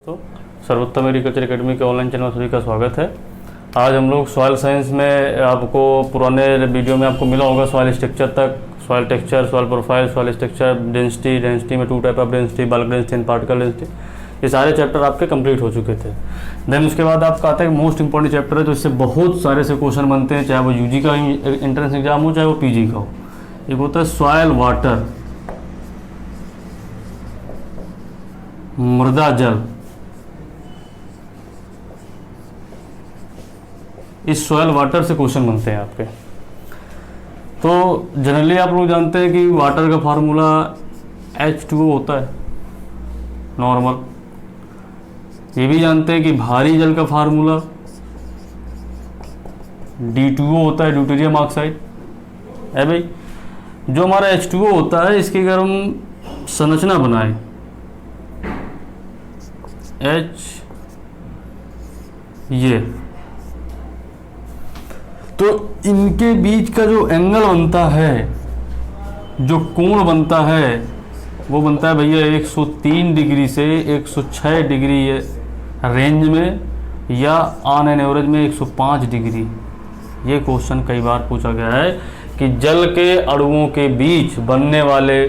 तो सर्वोत्तम agriculture academy के ऑनलाइन चैनल सभी का स्वागत है। आज हम लोग सॉइल साइंस में आपको पुराने वीडियो में आपको मिला होगा सॉइल स्ट्रक्चर तक, soil texture, soil profile, soil structure, density में 2 type of density, bulk density and particle density, ये सारे चैप्टर आपके कंप्लीट हो चुके थे। देन उसके बाद आपका आता है मोस्ट इंपॉर्टेंट चैप्टर है, तो इससे बहुत सारे से क्वेश्चन बनते हैं, चाहे वो यूजी का एंट्रेंस एग्जाम हो, चाहे वो पीजी का हो। एक होता है सॉइल वाटर, मृदा जल। इस सॉइल वाटर से क्वेश्चन बनते हैं आपके। तो जनरली आप लोग जानते हैं कि वाटर का फार्मूला H2O होता है नॉर्मल। ये भी जानते हैं कि भारी जल का फार्मूला D2O होता है, ड्यूटेरियम ऑक्साइड है भाई। जो हमारा H2O होता है, इसकी अगर हम संरचना बनाएं H ये, तो इनके बीच का जो एंगल बनता है, जो कोण बनता है, वो बनता है भैया 103 डिग्री से 106 डिग्री रेंज में, या ऑन एन एवरेज में 105 डिग्री। ये क्वेश्चन कई बार पूछा गया है कि जल के अणुओं के बीच बनने वाले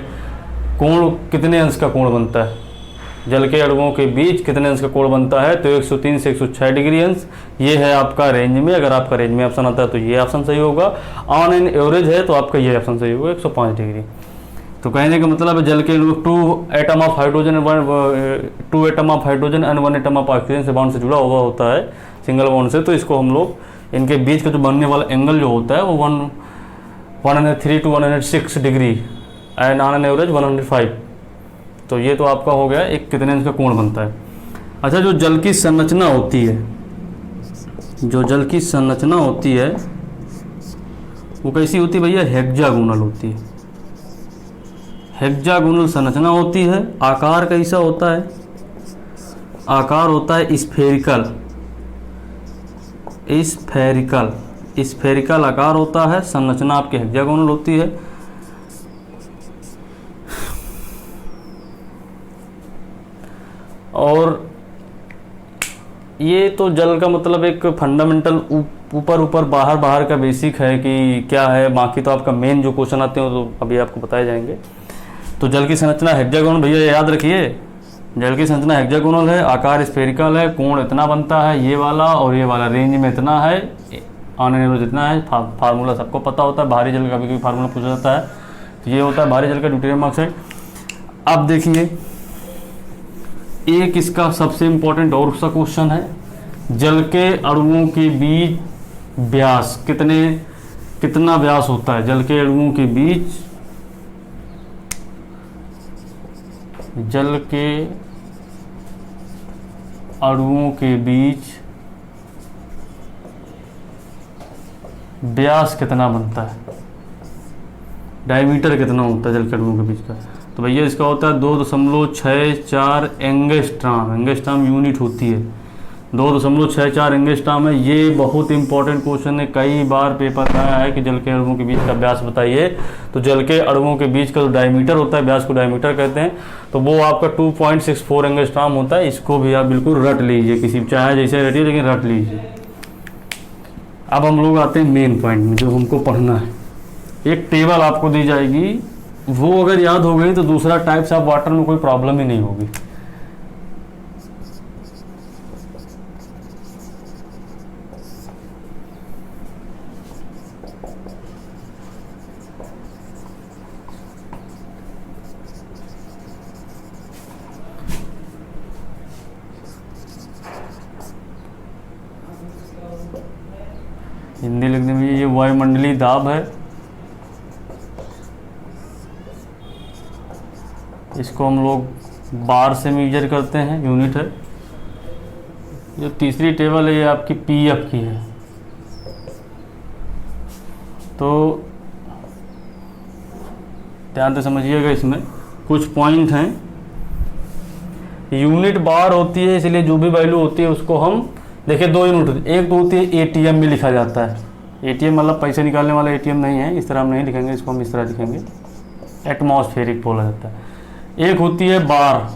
कोण कितने अंश का कोण बनता है, जल के अणुओं के बीच कितने अंश का कोण बनता है। तो 103 से 106 डिग्री अंश, ये है आपका रेंज में। अगर आपका रेंज में ऑप्शन आता है तो ये ऑप्शन सही होगा। ऑन एन एवरेज है तो आपका ये ऑप्शन सही होगा, 105 डिग्री। तो कहने का मतलब है जल के 2 atom of hydrogen and 1 atom of oxygen से बॉन्ड से जुड़ा हुआ होता है, सिंगल बॉन्ड से। तो इसको हम लोग इनके बीच का जो बनने वाला एंगल जो होता है वो 103 to 106 degree and on an average 105। तो ये तो आपका हो गया एक कितने अंश का कोण बनता है। अच्छा, जो जल की संरचना होती है, जो जल की संरचना होती है वो कैसी होती है भैया, हेक्सागोनल होती है। हेक्सागोनल संरचना होती है। आकार कैसा होता है, आकार होता है स्फेरिकल, स्फेरिकल आकार होता है। संरचना आपकी हेक्सागोनल होती है। और ये तो जल का मतलब एक फंडामेंटल ऊपर बाहर का बेसिक है कि क्या है। बाकी तो आपका मेन जो क्वेश्चन आते हैं तो अभी आपको बताए जाएंगे। तो जल की संरचना हेक्सागोनल, भैया याद रखिए, जल की संरचना हेक्सागोनल है, आकार स्फेरिकल है, कोण इतना बनता है, ये वाला और ये वाला, रेंज में इतना है, ऑन एन एवरेज इतना है। फार्मूला सबको पता होता है। भारी जल का भी फार्मूला पूछा जाता है, तो ये होता है भारी जल का ड्यूटेरियम ऑक्साइड। अब देखिए एक इसका सबसे इम्पोर्टेंट और सा क्वेश्चन है, जल के अणुओं के बीच व्यास कितना व्यास होता है। जल के अणुओं के बीच, जल के अणुओं के बीच व्यास कितना बनता है, डायमीटर कितना होता है जल के अणुओं के बीच का। तो भैया इसका होता है 2.64 एंगस्ट्रॉम। एंगस्ट्रॉम यूनिट होती है, 2.64 एंगस्ट्रॉम है। ये बहुत इंपॉर्टेंट क्वेश्चन है, कई बार पेपर में आया है कि जल के अणुओं के बीच का व्यास बताइए। तो जल के अणुओं के बीच का जो डायमीटर होता है, व्यास को डायमीटर कहते हैं, तो वो आपका 2.64 एंगस्ट्रॉम होता है। इसको भी आप बिल्कुल रट लीजिए, किसी चाहे जैसे रटिए लेकिन रट लीजिए। अब हम लोग आते हैं मेन पॉइंट में, जो हमको पढ़ना है। एक टेबल आपको दी जाएगी, वो अगर याद हो गई तो दूसरा टाइप्स ऑफ वाटर में कोई प्रॉब्लम ही नहीं होगी। हिंदी लिखने में ये वायुमंडलीय दाब है, इसको हम लोग बार से मेजर करते हैं, यूनिट है। जो तीसरी टेबल है ये आपकी पीएफ की है। तो ध्यान से समझिएगा, इसमें कुछ पॉइंट हैं। यूनिट बार होती है, इसलिए जो भी वैल्यू होती है उसको हम देखिए 2 यूनिट, एक तो होती है एटीएम में लिखा जाता है। एटीएम मतलब पैसे निकालने वाला एटीएम नहीं है, इस तरह हम नहीं लिखेंगे, इसको हम इस तरह लिखेंगे, एटमॉस्फेरिक बोला जाता है। एक होती है बार,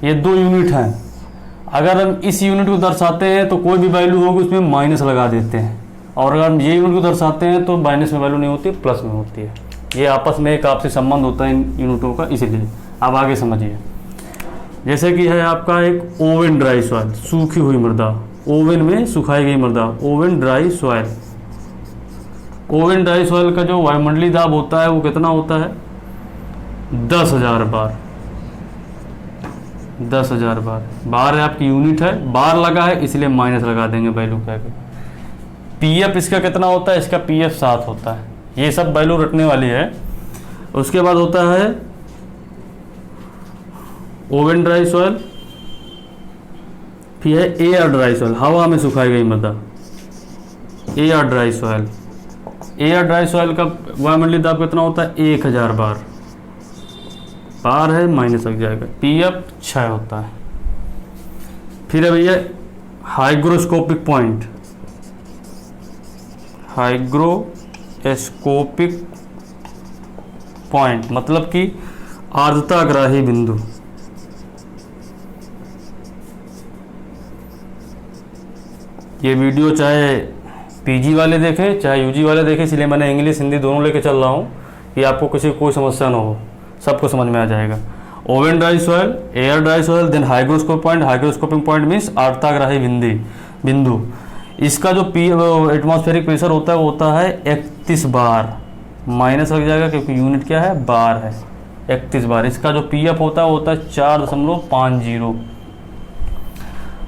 ये 2 यूनिट हैं। अगर हम इस यूनिट को दर्शाते हैं तो कोई भी वैल्यू होगी उसमें माइनस लगा देते हैं, और अगर हम ये यूनिट को दर्शाते हैं तो माइनस में वैल्यू नहीं होती, प्लस में होती है। ये आपस में एक आपसे संबंध होता है इन यूनिटों का, इसीलिए। अब आगे समझिए, जैसे कि है आपका एक ओवन ड्राई सॉइल, सूखी हुई मृदा, ओवन में सुखाई गई मृदा, oven dry soil. Oven dry soil का जो वायुमंडलीय दाब होता है वो कितना होता है? 10,000 बार। 10,000 बार। बार है आपकी यूनिट है, बार लगा है इसलिए माइनस लगा देंगे वैल्यू क्या के। पीएफ इसका कितना होता है? इसका पीएफ 7 होता है। ये सब वैल्यू रटने वाली है। उसके बाद होता है ओवन ड्राई सॉइल, फिर है एयर ड्राई सॉइल, हवा में सुखाई गई मृदा, air dry soil. Air dry soil का वायुमंडलीय दाब कितना होता है? 1000 बार। बार है माइनस लग जाएगा, पीएफ 6 होता है। फिर है भैया हाइग्रोस्कोपिक पॉइंट, हाइग्रोस्कोपिक पॉइंट मतलब कि आर्द्रताग्राही बिंदु। ये वीडियो चाहे पीजी वाले देखें चाहे यूजी वाले देखें, इसलिए मैंने इंग्लिश हिंदी दोनों लेके चल रहा हूँ कि आपको किसी कोई समस्या ना हो, सबको समझ में आ जाएगा। Oven dry soil, air dry soil, then hygroscopic point. Hygroscopic point means आर्द्रताग्राही बिंदु। इसका जो एटमॉस्फेरिक प्रेशर होता है वो होता है 31 बार। माइनस लग जाएगा क्योंकि यूनिट क्या है? बार है, 31 बार। इसका जो पीएफ होता है वो होता है 4.50।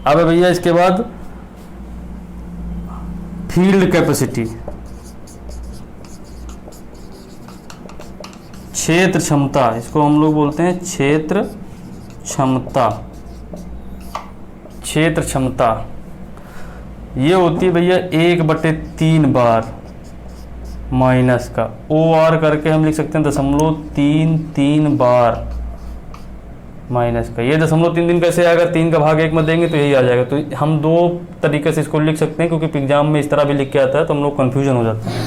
अब है भैया इसके बाद फील्ड कैपेसिटी, क्षेत्र क्षमता, इसको हम लोग बोलते हैं क्षेत्र क्षमता। क्षेत्र क्षमता ये होती है भैया 1/3 बार माइनस का ओ आर करके हम लिख सकते हैं 0.33 बार माइनस का। ये 0.33 कैसे आएगा? 3 का भाग 1 में देंगे तो यही आ जाएगा। तो हम 2 तरीके से इसको लिख सकते हैं, क्योंकि एग्जाम में इस तरह भी लिख के आता है तो हम लोग कन्फ्यूजन हो जाता है।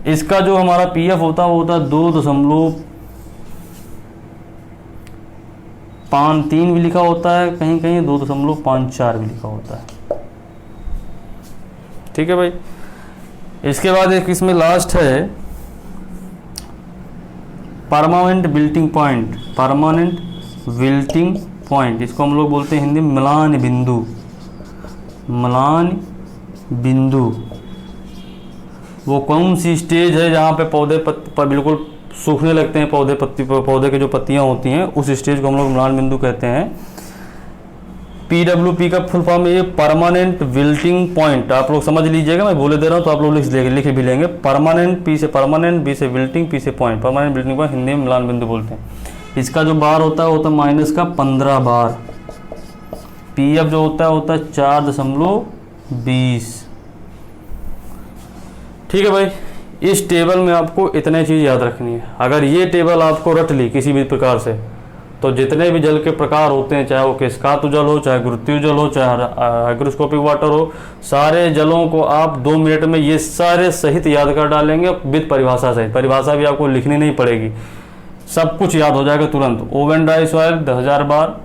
इसका जो हमारा पीएफ होता है वो होता है 2.53 भी लिखा होता है, कहीं कहीं 2.54 भी लिखा होता है। ठीक है भाई। इसके बाद एक इसमें लास्ट है permanent wilting point. Permanent wilting point, इसको हम लोग बोलते हैं हिंदी में म्लान बिंदु। म्लान बिंदु वो कौन सी स्टेज है जहाँ पे पौधे पर बिल्कुल सूखने लगते हैं, पौधे की जो पत्तियाँ होती हैं, उस स्टेज को हम लोग म्लान बिंदु कहते हैं। PWP का फुल फॉर्म ये परमानेंट विल्टिंग पॉइंट। आप लोग समझ लीजिएगा, मैं बोले दे रहा हूँ तो आप लोग लिख भी लेंगे। परमानेंट, पी से परमानेंट, बी से विल्टिंग, पी से point. Permanent wilting point Hindi में म्लान बिंदु बोलते हैं। इसका जो बार होता है वो होता है माइनस का 15 बार। पीएफ जो होता है 4.20। ठीक है भाई। इस टेबल में आपको इतने चीज़ याद रखनी है। अगर ये टेबल आपको रट ली किसी भी प्रकार से, तो जितने भी जल के प्रकार होते हैं, चाहे वो केशकातु जल हो, चाहे गुरुत्वीय जल हो, चाहे हाइग्रोस्कोपिक वाटर हो, सारे जलों को आप 2 मिनट में ये सारे सहित याद कर डालेंगे, विद परिभाषा सहित। परिभाषा भी आपको लिखनी नहीं पड़ेगी, सब कुछ याद हो जाएगा तुरंत। ओवन ड्राई सॉइल 10,000 बार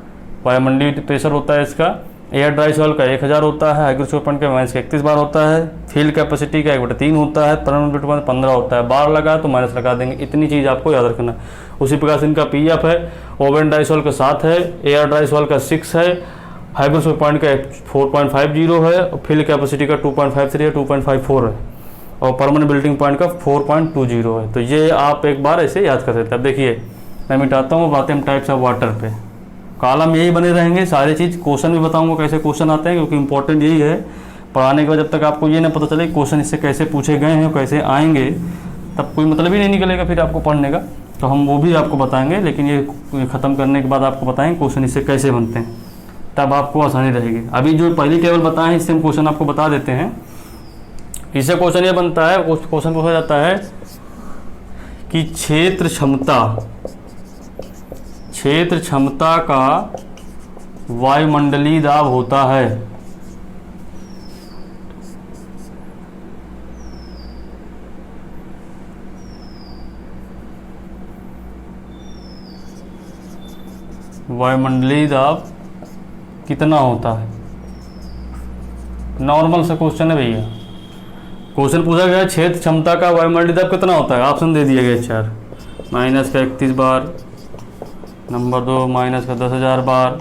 वायुमंडलीय प्रेशर होता है इसका। एयर ड्राई सॉइल का 1000 होता है। हाइग्रोस्कोपिक पॉइंट का माइनस 31 बार होता है। फील्ड कैपेसिटी का 1/3 होता है। परमानेंट 15 होता है। बार लगा तो माइनस लगा देंगे। इतनी चीज़ आपको याद रखना है। उसी प्रकार से इनका पीएफ है। ओवन ड्राई सॉइल का 7 है, एयर ड्राई सॉइल का 6 है, हाइग्रोस्कोपिक पॉइंट का 4.50 है, और फील्ड कैपेसिटी का 2.53 है, 2.54 है, और परमानेंट बिल्डिंग पॉइंट का 4.20 है। तो ये आप एक बार ऐसे याद कर सकते हैं। अब देखिए मैं मिटाता हूँ, बातें हम टाइप्स ऑफ वाटर पे। कॉलम यही बने रहेंगे, सारी चीज़ क्वेश्चन भी बताऊंगा कैसे क्वेश्चन आते हैं, क्योंकि इंपॉर्टेंट यही है। पढ़ाने के बाद जब तक आपको ये नहीं पता चले क्वेश्चन इससे कैसे पूछे गए हैं, कैसे आएंगे, तब कोई मतलब ही नहीं निकलेगा फिर आपको पढ़ने का। तो हम वो भी आपको बताएंगे, लेकिन ये ख़त्म करने के बाद आपको बताएंगे क्वेश्चन इससे कैसे बनते हैं, तब आपको आसानी रहेगी। अभी जो पहली टेबल बताएं इससे हम क्वेश्चन आपको बता देते हैं। इससे क्वेश्चन ये बनता है, क्वेश्चन पूछा जाता है कि क्षेत्र क्षमता का वायुमंडलीय दाब होता है। वायुमंडलीय दाब कितना होता है। नॉर्मल सा क्वेश्चन है भैया। क्वेश्चन पूछा गया क्षेत्र क्षमता का वायुमंडलीय दाब कितना होता है, ऑप्शन दे दिया गया 4, माइनस का 31 बार, नंबर 2 माइनस का 10,000 बार,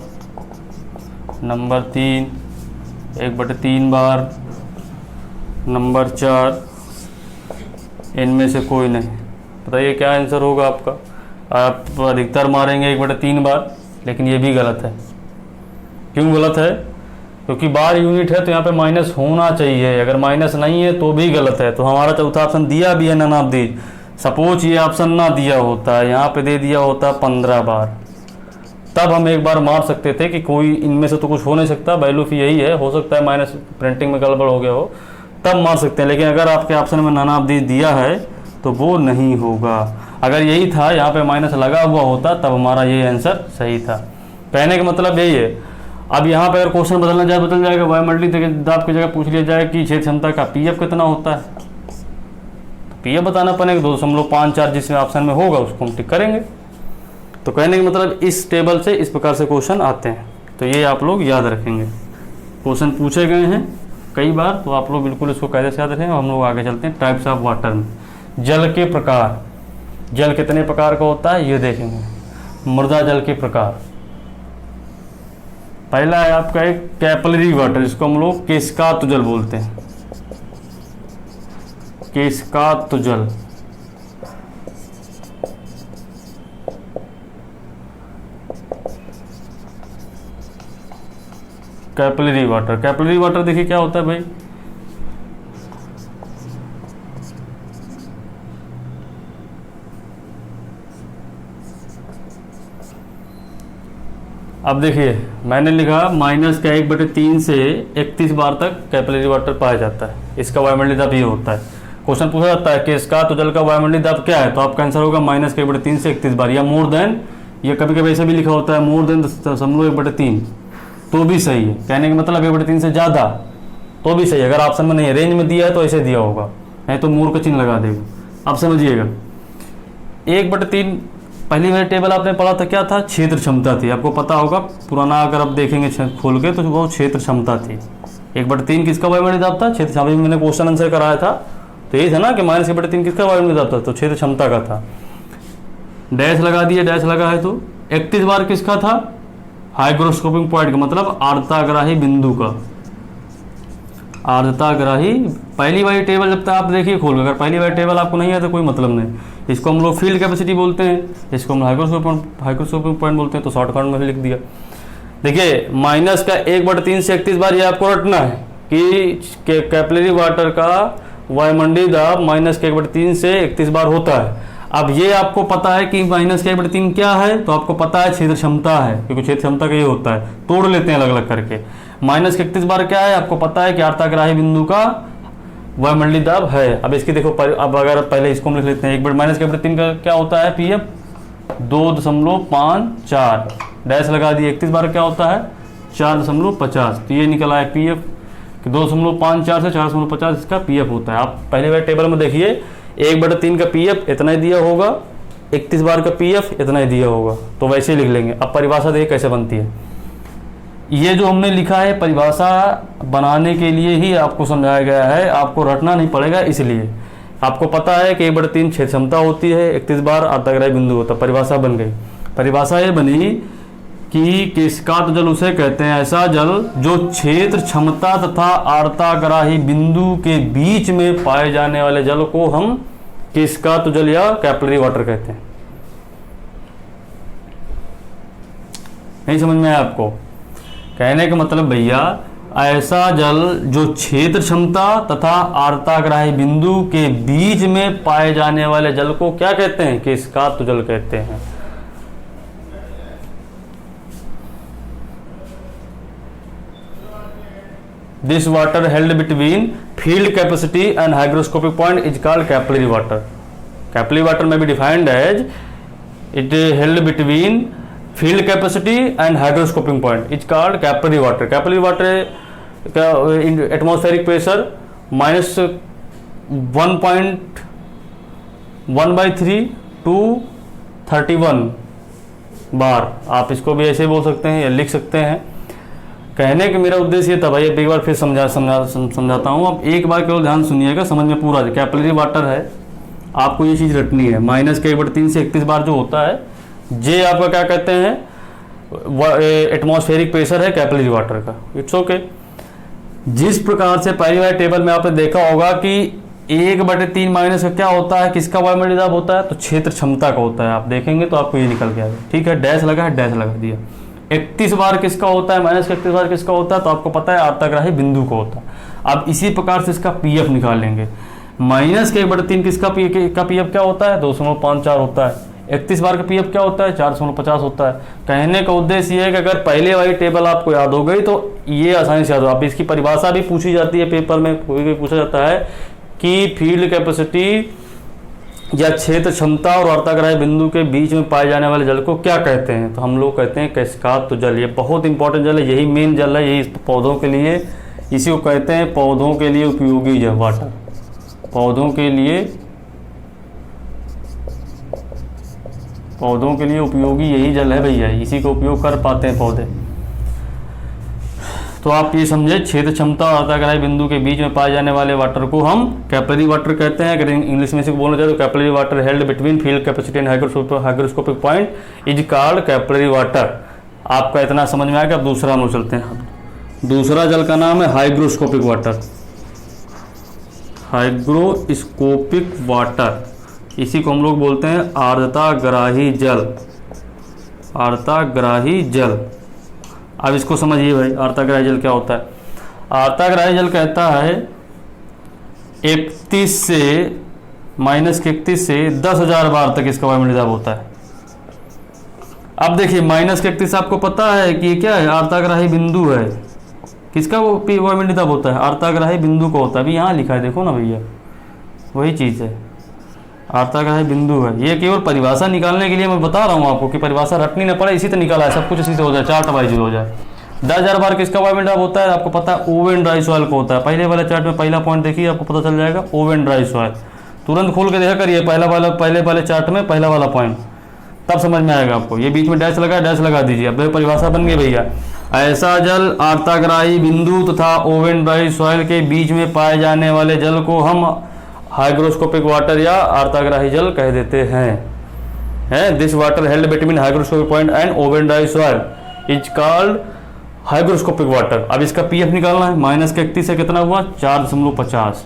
नंबर 3 1/3 बार, नंबर 4 इनमें से कोई नहीं। बताइए क्या आंसर होगा आपका। आप अधिकतर मारेंगे 1/3 बार, लेकिन ये भी गलत है। क्यों गलत है? क्योंकि बार यूनिट है तो यहाँ पे माइनस होना चाहिए, अगर माइनस नहीं है तो भी गलत है। तो हमारा चौथा ऑप्शन दिया भी है नानाबदीज। सपोज ये ऑप्शन ना दिया होता, यहाँ पे दे दिया होता 15 बार, तब हम एक बार मार सकते थे कि कोई इनमें से तो कुछ हो नहीं सकता, वैल्यू फी यही है, हो सकता है माइनस प्रिंटिंग में गड़बड़ हो गया हो, तब मार सकते हैं। लेकिन अगर आपके ऑप्शन में नानाबदीज दिया है तो वो नहीं होगा। अगर यही था, यहाँ पे माइनस लगा हुआ होता, तब हमारा ये आंसर सही था। कहने का मतलब यही है। अब यहाँ पे अगर क्वेश्चन बदलना चाहे बदल जाएगा, वायुमंडलीय दाब की जगह पूछ लिया जाए कि क्षेत्र क्षमता का पीएफ कितना होता है, तो पीएफ बताना पड़ेगा। 2.54 जिसमें ऑप्शन में होगा उसको हम टिक करेंगे। तो कहने का मतलब इस टेबल से इस प्रकार से क्वेश्चन आते हैं, तो ये आप लोग याद रखेंगे। क्वेश्चन पूछे गए हैं कई बार, तो आप लोग बिल्कुल इसको कायदे से याद रखेंगे। हम लोग आगे चलते हैं टाइप्स ऑफ वाटर में। जल के प्रकार, जल कितने प्रकार का होता है ये देखेंगे। मृदा जल के प्रकार, पहला है आपका एक कैपिलरी वाटर, जिसको हम लोग केशकात जल बोलते हैं। केशकात जल, कैपिलरी वाटर। कैपिलरी वाटर देखिए क्या होता है भाई, अब देखिए मैंने लिखा माइनस का 1/3 से 31 बार तक कैपिलरी वाटर पाया जाता है। इसका वायुमंडलीय दाब ये होता है। क्वेश्चन पूछा जाता है कि इसका तो जल का वायुमंडलीय दाब क्या है, तो आपका आंसर होगा माइनस का 1/3 से 31 बार, या मोर देन, या कभी कभी ऐसे भी लिखा होता है मोर देन 1/3, तो भी सही है। कहने का मतलब 1/3 से ज़्यादा तो भी सही है। अगर ऑप्शन में नहीं है, रेंज में दिया है तो ऐसे दिया होगा, नहीं तो मोर का चिन्ह लगा देगा। आप समझिएगा 1/3 पहली वाली टेबल आपने पढ़ा था, क्या था, क्षेत्र क्षमता थी। आपको पता होगा पुराना, अगर आप देखेंगे खोल के तो वो क्षेत्र क्षमता थी। 1/3 किसका वायुमंडलीय दाब था, क्षेत्र क्षमता। मैंने क्वेश्चन आंसर कराया था तो ये था ना कि माइनस 1/3 किसका वायुमंडलीय दाब था, तो क्षेत्र क्षमता का था। डैश लगा दिए, डैश लगा है तो 31 बार किसका था, हाइग्रोस्कोपिक पॉइंट का, मतलब आर्द्रताग्राही बिंदु का। आर्द्रताग्राही पहली वाली टेबल जब तक आप देखिए खोल, अगर पहली वाली टेबल आपको नहीं है तो कोई मतलब नहीं। इसको हम लोग फील्ड कैपेसिटी बोलते हैं, इसको हम हाइग्रोस्कोपिक पॉइंट बोलते हैं, तो शॉर्टकट में भी लिख दिया। देखिए माइनस का 1/3 से 31 बार, ये आपको रटना है कि कैपिलरी वाटर का वायुमंडलीय दाब माइनस के 1/3 से 31 बार होता है। अब ये आपको पता है कि माइनस का 1/3 क्या है, तो आपको पता है क्षेत्र क्षमता है, क्योंकि क्षेत्र क्षमता का ये होता है। तोड़ लेते हैं अलग अलग करके। माइनस के 31 बार क्या है, आपको पता है कि आर्द्रताग्राही बिंदु का वायुमंडलीय दाब है। अब इसकी देखो, अब अगर पहले इसको हम लिख लेते हैं, माइनस के 1/3 का क्या होता है, पीएफ 2.54, डैश लगा दिए, 31 बार क्या होता है 4.50, तो ये निकला है पीएफ कि 2.54 से 4.50 इसका पीएफ होता है। आप पहले वाले टेबल में देखिए 1/3 का पीएफ इतना ही दिया होगा, 31 बार का पीएफ इतना ही दिया होगा, तो वैसे ही लिख लेंगे। अब परिभाषा देखिए कैसे बनती है। ये जो हमने लिखा है परिभाषा बनाने के लिए ही आपको समझाया गया है, आपको रटना नहीं पड़ेगा। इसलिए आपको पता है कि 1/3 क्षेत्र क्षमता होती है, 31 बार आर्द्रताग्राही बिंदु होता है, परिभाषा बन गई। परिभाषा ये बनी कि केशकात जल उसे कहते हैं ऐसा जल जो क्षेत्र क्षमता तथा आर्द्रताग्राही बिंदु के बीच में पाए जाने वाले जल को हम केशकात जल या कैपिलरी वाटर कहते हैं। नहीं समझ में आया आपको? कहने का मतलब भैया ऐसा जल जो क्षेत्र क्षमता तथा आर्द्रताग्राही बिंदु के बीच में पाए जाने वाले जल को क्या कहते हैं, केशकात जल कहते हैं। This water held between field capacity and hygroscopic point is called capillary water. Capillary water may be defined as it held between field capacity and hygroscopic point. It's called capillary water. Capillary water का atmospheric pressure minus 1.1/3 to 31 बार। आप इसको भी ऐसे बोल सकते हैं या लिख सकते हैं। कहने का मेरा उद्देश्य ये था भाई, अब एक बार फिर समझाता हूँ। अब एक बार केवल ध्यान सुनिएगा, समझ में पूरा जाए। कैपिलरी वाटर है, आपको ये चीज़ रटनी है। -1/3 से 31 बार जो होता है, जे आपका क्या कहते हैं, एटमॉस्फेरिक प्रेशर है कैपिलरी वाटर का। It's okay. जिस प्रकार से पहली बार टेबल में आपने देखा होगा कि 1/3 माइनस का क्या होता है, किसका वायुमंडलीय दाब होता है, तो क्षेत्र क्षमता का होता है। आप देखेंगे तो आपको ये निकल के आएगा। ठीक है, डैश लगा है, डैश लगा दिया। 31 बार किसका होता है, -31 बार किसका होता है, तो आपको पता है आर्द्रताग्राही बिंदु का होता है। अब इसी प्रकार से इसका पीएफ निकाल लेंगे। -1/3 किसका पीएफ क्या होता है, 2.54 होता है। 31 बार का पीएफ क्या होता है, 450 होता है। कहने का उद्देश्य ये है कि अगर पहले वाली टेबल आपको याद हो गई तो ये आसानी से याद हो। अब इसकी परिभाषा भी पूछी जाती है पेपर में, पूछा जाता है कि फील्ड कैपेसिटी या क्षेत्र क्षमता और आर्द्रताग्राही बिंदु के बीच में पाए जाने वाले जल को क्या कहते हैं, तो हम लोग कहते हैं कैस्काद जल। ये बहुत इंपॉर्टेंट जल है, यही मेन जल है, यही पौधों के लिए, इसी को कहते हैं पौधों के लिए उपयोगी जल वाटर। पौधों के लिए उपयोगी यही जल है भैया, इसी को उपयोग कर पाते हैं पौधे। तो आप ये समझे, क्षेत्र क्षमता और आर्द्रताग्राही बिंदु के बीच में पाए जाने वाले वाटर को हम कैपिलरी वाटर कहते हैं। अगर इंग्लिश में से बोलना चाहे तो capillary water held between field capacity and hygroscopic point is called capillary water. आपका इतना समझ में आएगा। अब दूसरा हम लोग चलते हैं। दूसरा जल का नाम है हाइग्रोस्कोपिक वाटर। हाइग्रोस्कोपिक वाटर, इसी को हम लोग बोलते हैं आर्द्रताग्राही जल। आर्द्रताग्राही जल। अब इसको समझिए भाई, आर्द्रताग्राही जल क्या होता है। आर्द्रताग्राही जल कहता है 31 से -31 से 10,000 बार तक इसका वायुमंडलीय दाब होता है। अब देखिए -31 आपको पता है कि क्या है, आर्द्रताग्राही बिंदु है। किसका वो वायुमंडलीय दाब होता है, आर्द्रताग्राही बिंदु का होता है। अभी यहाँ लिखा है, देखो ना भैया, वही चीज़ है, आर्द्रताग्राही बिंदु है। ये केवल परिभाषा निकालने के लिए मैं बता रहा हूँ आपको कि परिभाषा रटनी न पड़े, इसी तरह निकाला है, सब कुछ इसी से हो जाए, चार्ट वाइज हो जाए। 10,000 बार किसका वायुमंडलीय दाब होता है, आपको पता है ओवन ड्राई सॉइल को होता है। पहले वाले चार्ट में पहला पॉइंट देखिए, आपको पता चल जाएगा, ओवन ड्राई सॉइल। तुरंत खोल के देखा करिए पहले वाले चार्ट में पहला वाला पॉइंट, तब समझ में आएगा आपको। ये बीच में डैश लगा, डैश लगा दीजिए। अब परिभाषा बन गई भैया, ऐसा जल आर्द्रताग्राही बिंदु तथा ओवन ड्राई सॉइल के बीच में पाए जाने वाले जल को हम हाइग्रोस्कोपिक वाटर या आर्द्रताग्राही जल कह देते हैं। This water held between hygroscopic point and oven dry soil is called hygroscopic water. अब इसका पीएफ निकालना है। -31 से कितना हुआ, 4.50।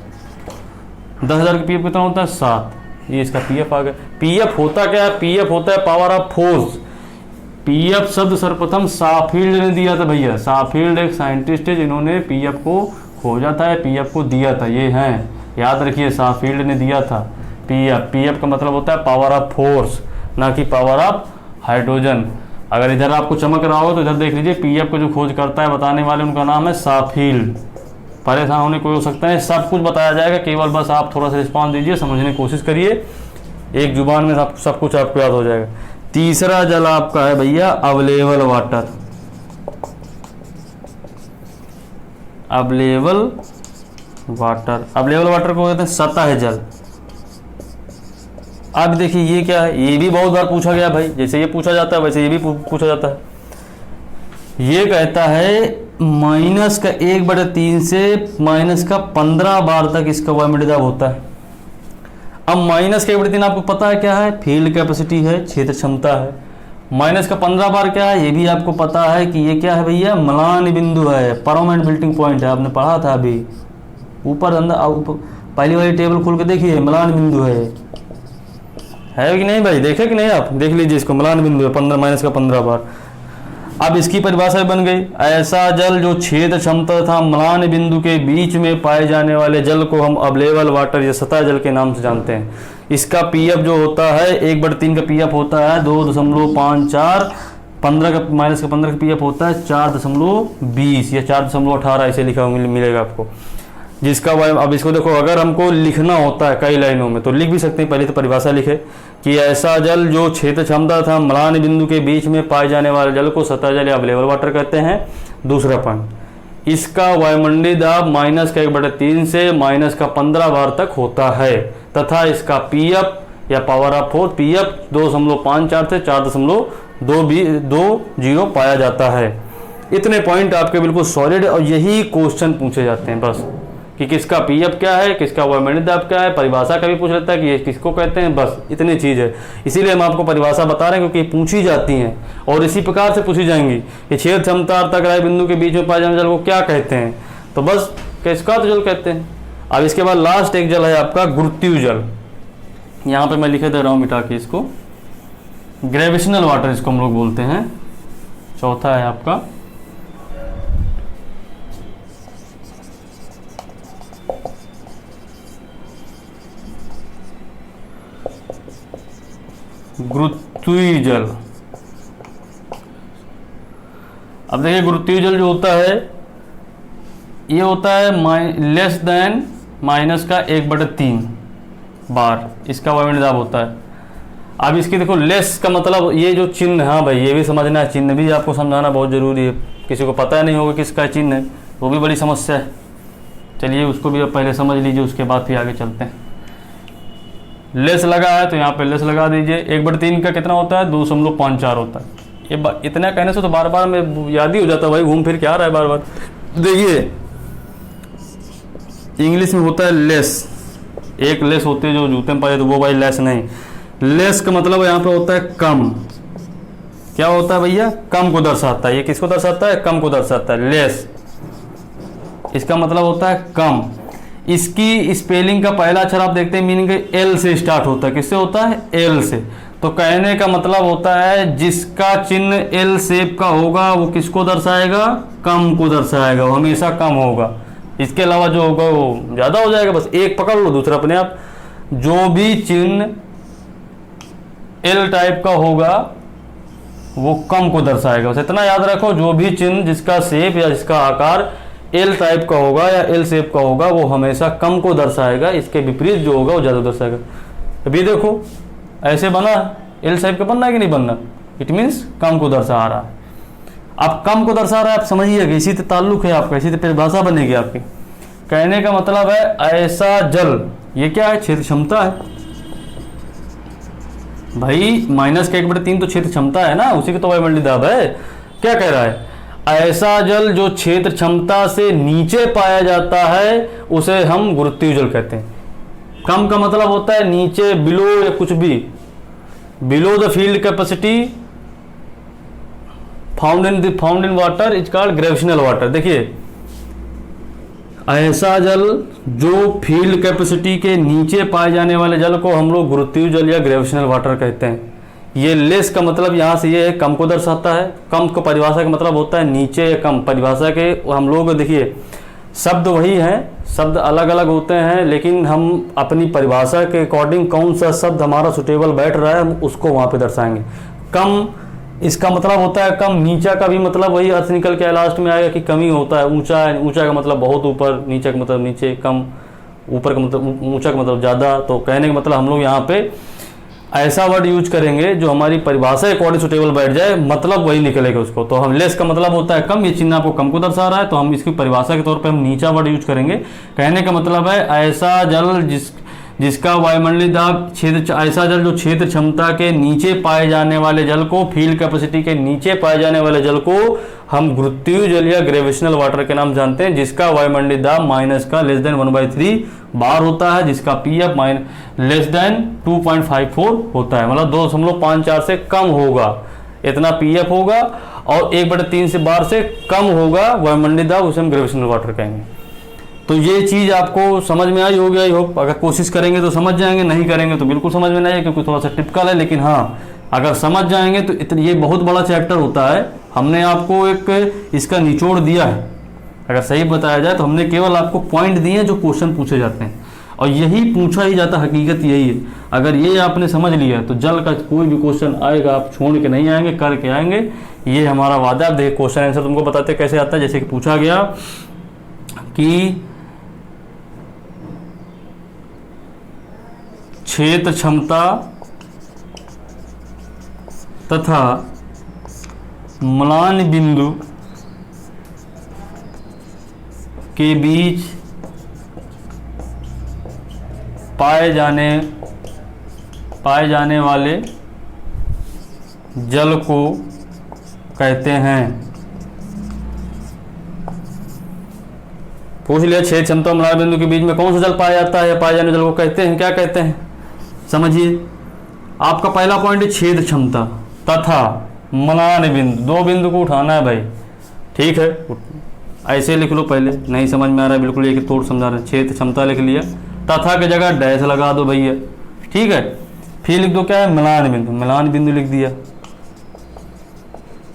10,000 का पीएफ कितना होता है, 7। ये इसका पीएफ आ गया। पीएफ होता क्या है, पीएफ होता है पावर ऑफ फोर्स। पीएफ शब्द सर्वप्रथम साफील्ड ने दिया था भैया। साफील्ड एक साइंटिस्ट है जिन्होंने पीएफ को खोजा था, पीएफ को दिया था। ये हैं, याद रखिए, साफील्ड ने दिया था पीएफ। पीएफ का मतलब होता है पावर ऑफ फोर्स, ना कि पावर ऑफ हाइड्रोजन। अगर इधर आपको चमक रहा हो तो इधर देख लीजिए, पीएफ को जो खोज करता है, बताने वाले, उनका नाम है साफील्ड। परेशान होने कोई हो सकता है, सब कुछ बताया जाएगा, केवल बस आप थोड़ा सा रिस्पॉन्स दीजिए, समझने की कोशिश करिए, एक जुबान में सब कुछ आपको याद हो जाएगा। तीसरा जल आपका है भैया available water. Available water, available water को कहते हैं सतह जल। अब देखिए ये क्या है, ये भी बहुत बार पूछा गया भाई, जैसे ये पूछा जाता है वैसे ये भी पूछा जाता है। ये कहता है -1/3 से -15 बार तक इसका वायुमंडलीय दाब होता है। अब -1/3 आपको पता है क्या है, फील्ड कैपेसिटी है, क्षेत्र क्षमता है। -15 बार क्या है, ये भी आपको पता है कि ये क्या है भैया, म्लान बिंदु है, परमानेंट मेल्टिंग पॉइंट है, आपने पढ़ा था अभी ऊपर अंदर। पहली वाली टेबल खोल के देखिए, म्लान बिंदु है कि नहीं भाई, देखे कि नहीं, आप देख लीजिए इसको, म्लान बिंदु है, 15 बार। अब इसकी परिभाषा बन गई, ऐसा जल जो क्षेत्र क्षमता तथा म्लान बिंदु के बीच में पाए जाने वाले जल को हम अवलेबल वाटर या सतह जल के नाम से जानते हैं। इसका पीएफ जो होता है 1/3 का पीएफ होता है 2.54, 15 का पीएफ होता है 4.20 या 4.18, ऐसे लिखा मिलेगा आपको। जिसका अब इसको देखो, अगर हमको लिखना होता है कई लाइनों में तो लिख भी सकते हैं। पहले तो परिभाषा लिखे कि ऐसा जल जो क्षेत्र क्षमता था म्लान बिंदु के बीच में पाए जाने वाले जल को सतह जल या अवलेबल वाटर कहते हैं। दूसरा पॉइंट, इसका वायुमंडलीय दाब -1/3 से -15 बार तक होता है तथा इसका पीएफ या पावर ऑफ फोर्स पीएफ 2.54 से 4.20 पाया जाता है। इतने पॉइंट आपके बिल्कुल सॉलिड, और यही क्वेश्चन पूछे जाते हैं बस, कि किसका पीएफ क्या है, किसका वायुमंडलीय दाब क्या है, परिभाषा का भी पूछ लेता है कि ये किसको कहते हैं, बस इतनी चीज़ है। इसीलिए हम आपको परिभाषा बता रहे हैं क्योंकि पूछी जाती हैं और इसी प्रकार से पूछी जाएंगी कि छेद क्षमता अर्थाग्राही बिंदु के बीच में पाए जाने जल को क्या कहते हैं, तो बस किसका तो जल कहते हैं। अब इसके बाद लास्ट एक जल है आपका गुरुत्वीय जल। यहाँ पे मैं लिखे दे रहा हूँ मिटा के इसको, ग्रेविशनल वाटर इसको हम लोग बोलते हैं। चौथा है आपका गुरुत्वीय जल। अब देखिए गुरुत्वीय जल जो होता है ये होता है लेस देन माइनस का 1/3 बार इसका वायुमंडलीय दाब होता है। अब इसकी देखो लेस का मतलब ये जो चिन्ह, हाँ भाई ये भी समझना है, चिन्ह भी आपको समझाना बहुत ज़रूरी है। किसी को पता नहीं होगा किसका चिन्ह है, वो भी बड़ी समस्या है। चलिए उसको भी आप पहले समझ लीजिए, उसके बाद फिर आगे चलते हैं। लेस लगा है तो यहाँ पे लेस लगा दीजिए। 1/3 का कितना होता है, 2.54 होता है। ये इतना कहने से तो बार बार में याद ही हो जाता है भाई, घूम फिर के आ रहा है बार बार। देखिए इंग्लिश में होता है लेस, एक लेस होती है जो जूते में पाए तो वो भाई लेस नहीं। लेस का मतलब यहाँ पे होता है कम। क्या होता है भैया, कम को दर्शाता है। ये किसको दर्शाता है, कम को दर्शाता है। लेस इसका मतलब होता है कम। इसकी स्पेलिंग का पहला अक्षर आप देखते हैं मीनिंग एल से स्टार्ट होता है। किससे होता है, एल से। तो कहने का मतलब होता है जिसका चिन्ह एल शेप का होगा वो किसको दर्शाएगा, कम को दर्शाएगा, वो हमेशा कम होगा। इसके अलावा जो होगा वो ज़्यादा हो जाएगा। बस एक पकड़ लो दूसरा अपने आप। जो भी चिन्ह एल टाइप का होगा वो कम को दर्शाएगा। बस इतना याद रखो, जो भी चिन्ह जिसका शेप या जिसका आकार एल टाइप का होगा या एल शेप का होगा वो हमेशा कम को दर्शाएगा। इसके विपरीत जो होगा वो ज़्यादा दर्शाएगा। अभी देखो ऐसे बना, एल शेप का बनना है कि नहीं बनना, इट मीन्स कम को दर्शा रहा है। अब कम को दर्शा रहा है, आप समझिएगा इसी से ताल्लुक है आपका, इसी से परिभाषा बनेगी आपकी। कहने का मतलब है ऐसा जल, ये क्या है, क्षेत्र क्षमता है भाई। माइनस का 1/3 तो क्षेत्र क्षमता है ना, उसी का तो वायुमंडलीय दाब है। क्या कह रहा है, ऐसा जल जो क्षेत्र क्षमता से नीचे पाया जाता है उसे हम गुरुत्वीय जल कहते हैं। कम का मतलब होता है नीचे, बिलो या कुछ भी, below the field capacity found in water is called gravitational water. देखिए ऐसा जल जो फील्ड कैपेसिटी के नीचे पाए जाने वाले जल को हम लोग गुरुत्वीय जल या ग्रेविशनल वाटर कहते हैं। ये लेस का मतलब यहाँ से ये है कम को दर्शाता है। कम को परिभाषा का मतलब होता है नीचे या कम। परिभाषा के हम लोग देखिए शब्द वही हैं, शब्द अलग अलग होते हैं, लेकिन हम अपनी परिभाषा के अकॉर्डिंग कौन सा शब्द हमारा सुटेबल बैठ रहा है हम उसको वहाँ पे दर्शाएंगे। कम इसका मतलब होता है कम। नीचा का भी मतलब वही अर्थ निकल के लास्ट में आएगा कि कमी होता है। ऊंचा, ऊंचा का मतलब बहुत ऊपर, नीचे का मतलब नीचे, कम, ऊपर का मतलब ऊंचा का मतलब ज़्यादा। तो कहने का मतलब हम लोग यहाँ पे ऐसा वर्ड यूज करेंगे जो हमारी परिभाषा अकॉर्डिंग सुटेबल बैठ जाए, मतलब वही निकलेगा उसको। तो हम लेस का मतलब होता है कम, ये चिन्ह आपको कम को दर्शा रहा है तो हम इसकी परिभाषा के तौर पे हम नीचा वर्ड यूज करेंगे। कहने का मतलब है ऐसा जल जिसका वायुमंडलीय दाब क्षेत्र, ऐसा जल जो क्षेत्र क्षमता के नीचे पाए जाने वाले जल को, फील्ड कैपेसिटी के नीचे पाए जाने वाले जल को हम गुरुत्वीय जल या ग्रेविशनल वाटर के नाम जानते हैं, जिसका वायुमंडलीय दाब माइनस का लेस देन 1/3 बार होता है, जिसका पीएफ लेस देन 2.54 होता है, मतलब 2.54 से कम होगा, इतना पीएफ होगा, और 1/3 से बार से कम होगा वायुमंडलीय दाब, उसे हम ग्रेविशनल वाटर कहेंगे। तो ये चीज़ आपको समझ में आई होगी, आई होप। अगर कोशिश करेंगे तो समझ जाएंगे, नहीं करेंगे तो बिल्कुल समझ में नहीं है, क्योंकि थोड़ा सा टिपिकल है। लेकिन हाँ, अगर समझ जाएंगे तो इतनी, ये बहुत बड़ा चैप्टर होता है। हमने आपको एक इसका निचोड़ दिया है, अगर सही बताया जाए तो हमने केवल आपको पॉइंट दिए हैं जो क्वेश्चन पूछे जाते हैं, और यही पूछा ही जाता, हकीकत यही है। अगर ये आपने समझ लिया तो जल का कोई भी क्वेश्चन आएगा आप छोड़ के नहीं आएंगे, करके आएंगे, ये हमारा वादा। आप देखिए क्वेश्चन आंसर तुमको बताते कैसे आता है। जैसे कि पूछा गया कि क्षेत्र क्षमता तथा म्लान बिंदु के बीच पाए जाने वाले जल को कहते हैं। पूछ लिया छेद क्षमता और मलान बिंदु के बीच में कौन सा जल पाया जाता है या पाए जाने जल को कहते हैं, क्या कहते हैं? समझिए, आपका पहला पॉइंट है छेद क्षमता तथा मलान बिंदु, दो बिंदु को उठाना है भाई, ठीक है। ऐसे लिख लो, पहले नहीं समझ में आ रहा है बिल्कुल एक तोड़ समझा रहे हैं। छेद क्षमता लिख लिया, तथा की जगह डैश लगा दो भैया, ठीक है। फिर लिख दो क्या है, मलान बिंदु, मलान बिंदु लिख दिया।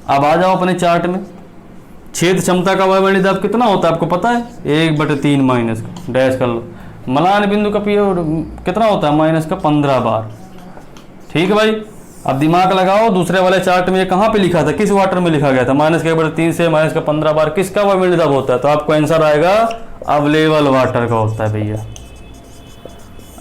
अब आ जाओ अपने चार्ट में, छेद क्षमता का वायुमंडलीय दाब कितना होता है आपको पता है? 1/3 माइनस का, डैश कर लो। मलान बिंदु का पीएफ कितना होता है? माइनस का 15 बार, ठीक है भाई। अब दिमाग लगाओ, दूसरे वाले चार्ट में ये कहाँ पे लिखा था, किस वाटर में लिखा गया था? -1/3 से -15 बार किसका वायुमंडलीय दाब होता है? तो आपको आंसर आएगा अवेलेबल वाटर का होता है भैया,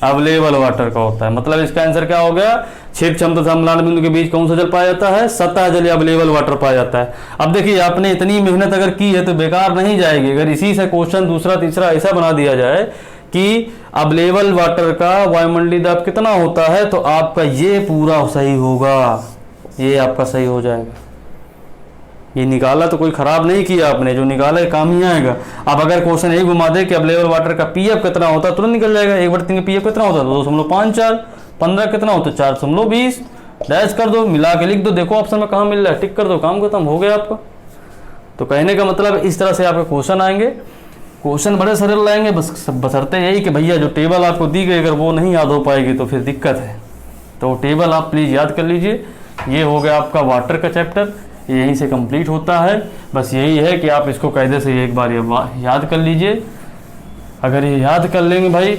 अवेलेबल वाटर का होता है। मतलब इसका आंसर क्या हो गया? छेद क्षमता तथा मलान बिंदु के बीच कौन सा जल पाया जाता है? सतह जल या अवेलेबल वाटर पाया जाता है। अब देखिए, आपने इतनी मेहनत अगर की है तो बेकार नहीं जाएगी। अगर इसी से क्वेश्चन दूसरा तीसरा ऐसा बना दिया जाए कि अवेलेबल वाटर का वायुमंडलीय दाब कितना होता है, तो आपका ये पूरा सही होगा, ये आपका सही हो जाएगा। ये निकाला तो कोई खराब नहीं किया आपने, जो निकाला है काम ही आएगा। अब अगर क्वेश्चन यही घुमा दे कि अवेलेबल वाटर का पीएफ कितना होता है, तुरंत निकल जाएगा। 1/3 का पीएफ कितना होता है? 2.54। 15 कितना होता है? 4.20। डैश कर दो, मिला के लिख दो, देखो ऑप्शन में कहाँ मिल रहा है, टिक कर दो, काम खत्म हो गया आपका। तो कहने का मतलब इस तरह से आपके क्वेश्चन आएंगे। क्वेश्चन बड़े सरल लाएंगे, बस बशर्ते यही कि भैया जो टेबल आपको दी गई अगर वो नहीं याद हो पाएगी तो फिर दिक्कत है। तो टेबल आप प्लीज़ याद कर लीजिए। ये हो गया आपका वाटर का चैप्टर, यहीं से कंप्लीट होता है। बस यही है कि आप इसको कायदे से एक बार याद कर लीजिए। अगर ये याद कर लेंगे भाई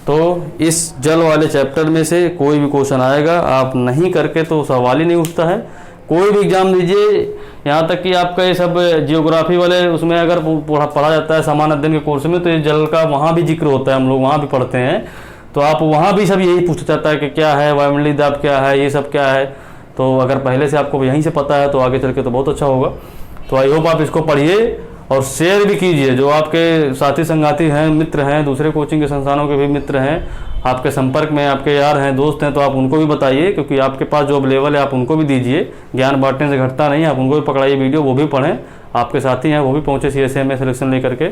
तो इस जल वाले चैप्टर में से कोई भी क्वेश्चन आएगा, आप नहीं करके तो सवाल ही नहीं उठता है। कोई भी एग्जाम दीजिए, यहाँ तक कि आपका ये सब जियोग्राफी वाले उसमें अगर पढ़ा जाता है सामान्य अध्ययन के कोर्स में, तो ये जल का वहाँ भी जिक्र होता है, हम लोग वहाँ भी पढ़ते हैं। तो आप वहाँ भी सब यही पूछा जाता है कि क्या है वायुमंडलीय दाब, क्या है ये सब क्या है। तो अगर पहले से आपको यहीं से पता है तो आगे चल के तो बहुत अच्छा होगा। तो आई होप आप इसको पढ़िए और शेयर भी कीजिए। जो आपके साथी संगाती हैं, मित्र हैं, दूसरे कोचिंग के संस्थानों के भी मित्र हैं, आपके संपर्क में आपके यार हैं, दोस्त हैं, तो आप उनको भी बताइए, क्योंकि आपके पास जो अवेलेबल है आप उनको भी दीजिए। ज्ञान बांटने से घटता नहीं, आप उनको भी पकड़ाइए वीडियो, वो भी पढ़ें। आपके साथी हैं वो भी पहुँचे CSA में सिलेक्शन लेकर के।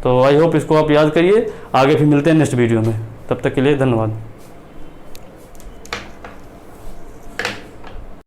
तो आई होप इसको आप याद करिए। आगे फिर मिलते हैं नेक्स्ट वीडियो में, तब तक के लिए धन्यवाद।